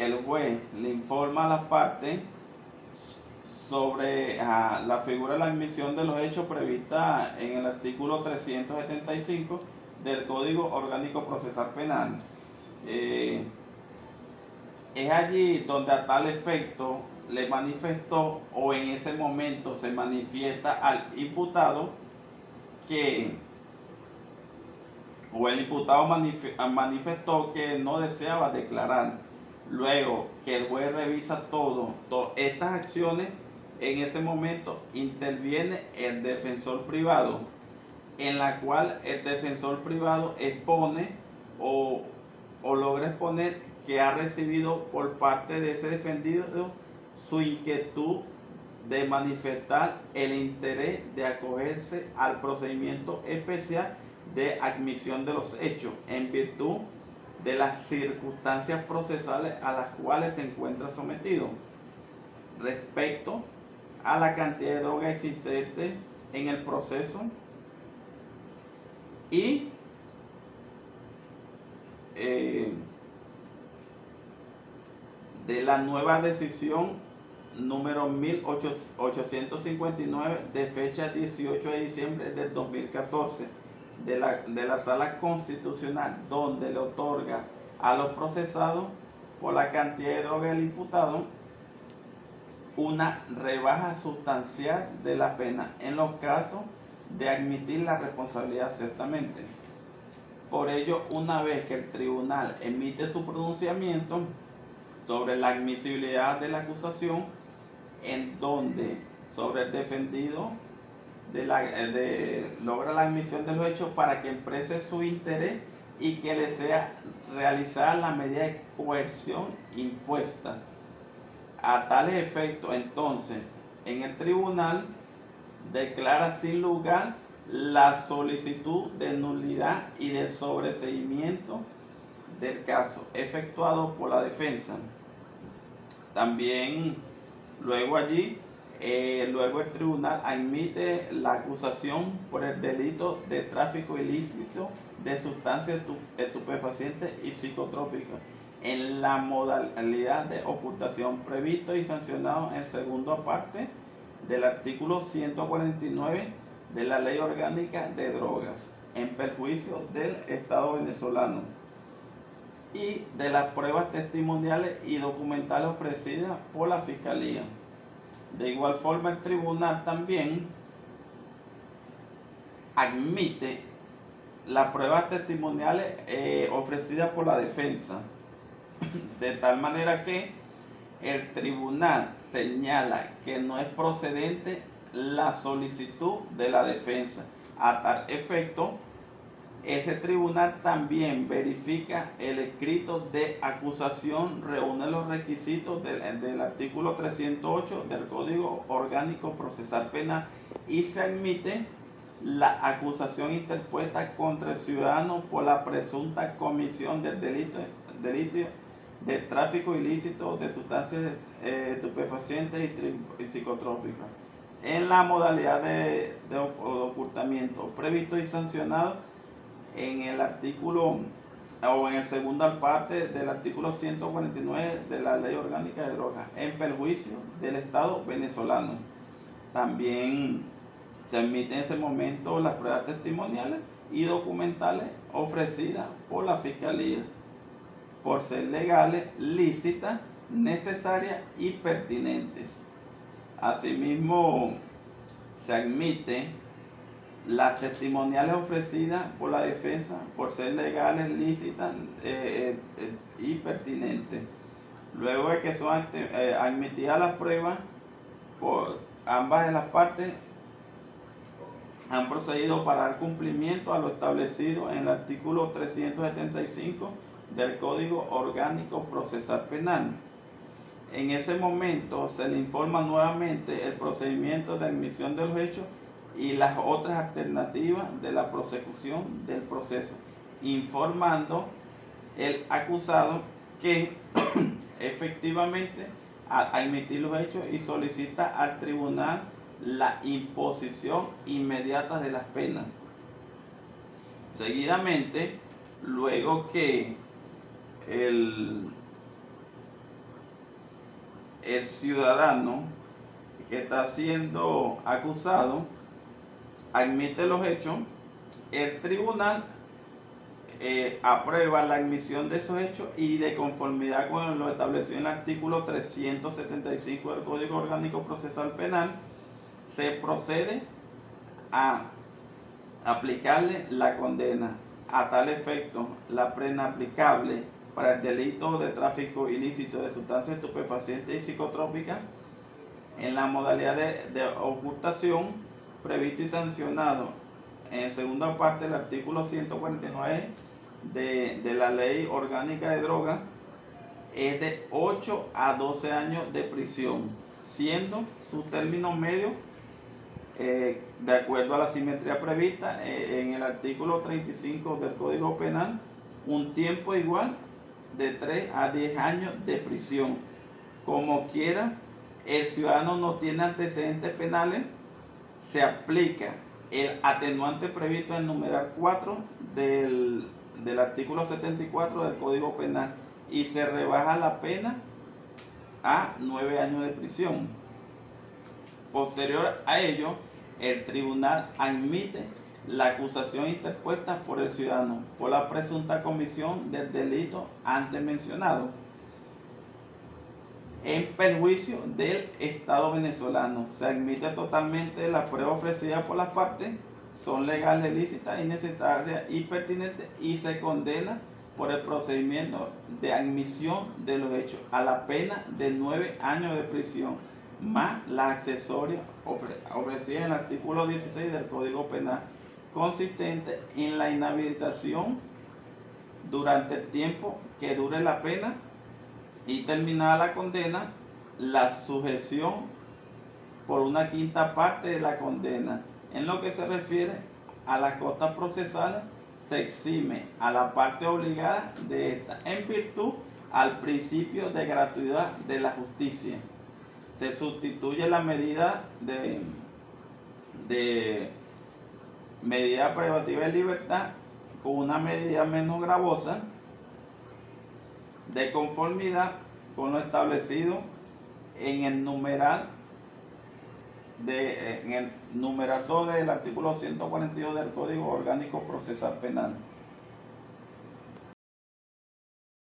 el juez le informa a las partes sobre la figura de la admisión de los hechos prevista en el artículo 375 del Código Orgánico Procesal Penal. Es allí donde a tal efecto le manifestó, o en ese momento se manifiesta al imputado que, o el imputado manifestó que no deseaba declarar. Luego que el juez revisa todas estas acciones, en ese momento interviene el defensor privado, en la cual el defensor privado expone o logra exponer que ha recibido por parte de ese defendido su inquietud de manifestar el interés de acogerse al procedimiento especial de admisión de los hechos en virtud de las circunstancias procesales a las cuales se encuentra sometido respecto a la cantidad de droga existente en el proceso y de la nueva decisión número 1859 de fecha 18 de diciembre del 2014 de la Sala Constitucional, donde le otorga a los procesados por la cantidad de droga del imputado una rebaja sustancial de la pena en los casos de admitir la responsabilidad ciertamente. Por ello, una vez que el tribunal emite su pronunciamiento sobre la admisibilidad de la acusación, en donde sobre el defendido logra la admisión de los hechos para que exprese su interés y que le sea realizada la medida de coerción impuesta. A tal efecto, entonces, en el tribunal declara sin lugar la solicitud de nulidad y de sobreseimiento del caso efectuado por la defensa. También luego el tribunal admite la acusación por el delito de tráfico ilícito de sustancias estupefacientes y psicotrópicas en la modalidad de ocultación previsto y sancionado en segunda parte del artículo 149 de la Ley Orgánica de Drogas, en perjuicio del Estado venezolano y de las pruebas testimoniales y documentales ofrecidas por la Fiscalía. De igual forma, el tribunal también admite las pruebas testimoniales ofrecidas por la defensa, de tal manera que el tribunal señala que no es procedente la solicitud de la defensa. A tal efecto, ese tribunal también verifica el escrito de acusación, reúne los requisitos del artículo 308 del Código Orgánico Procesal Penal y se admite la acusación interpuesta contra el ciudadano por la presunta comisión del delito de tráfico ilícito de sustancias estupefacientes y psicotrópicas en la modalidad de ocultamiento previsto y sancionado en el artículo o en el segunda parte del artículo 149 de la Ley Orgánica de Drogas, en perjuicio del Estado venezolano. También se admiten en ese momento las pruebas testimoniales y documentales ofrecidas por la Fiscalía, por ser legales, lícitas, necesarias y pertinentes. Asimismo, se admite las testimoniales ofrecidas por la defensa por ser legales, lícitas y pertinentes. Luego de que son admitidas las pruebas, por ambas de las partes han procedido para dar cumplimiento a lo establecido en el artículo 375 del Código Orgánico Procesal Penal. En ese momento se le informa nuevamente el procedimiento de admisión de los hechos y las otras alternativas de la prosecución del proceso, informando el acusado que efectivamente al admitir los hechos y solicita al tribunal la imposición inmediata de las penas. Seguidamente, luego que el ciudadano que está siendo acusado admite los hechos, el tribunal aprueba la admisión de esos hechos y de conformidad con lo establecido en el artículo 375 del Código Orgánico Procesal Penal, se procede a aplicarle la condena. A tal efecto, la pena aplicable para el delito de tráfico ilícito de sustancias estupefacientes y psicotrópicas en la modalidad de ocultación previsto y sancionado en segunda parte del artículo 149 de la Ley Orgánica de Drogas es de 8 a 12 años de prisión, siendo su término medio, de acuerdo a la simetría prevista en el artículo 35 del Código Penal, un tiempo igual de 3 a 10 años de prisión. Como quiera, el ciudadano no tiene antecedentes penales, se aplica el atenuante previsto en el numeral 4 del artículo 74 del Código Penal y se rebaja la pena a 9 años de prisión. Posterior a ello, el tribunal admite la acusación interpuesta por el ciudadano por la presunta comisión del delito antes mencionado en perjuicio del Estado venezolano. Se admite totalmente la prueba ofrecida por las partes, son legales, lícitas y necesarias y pertinentes, y se condena por el procedimiento de admisión de los hechos a la pena de 9 años de prisión, más las accesorias ofrecidas en el artículo 16 del Código Penal, consistente en la inhabilitación durante el tiempo que dure la pena y terminada la condena, la sujeción por una quinta parte de la condena. En lo que se refiere a las costas procesales, se exime a la parte obligada de esta en virtud al principio de gratuidad de la justicia. Se sustituye la medida de medida privativa de libertad con una medida menos gravosa, de conformidad con lo establecido en el numeral 2 del artículo 142 del Código Orgánico Procesal Penal.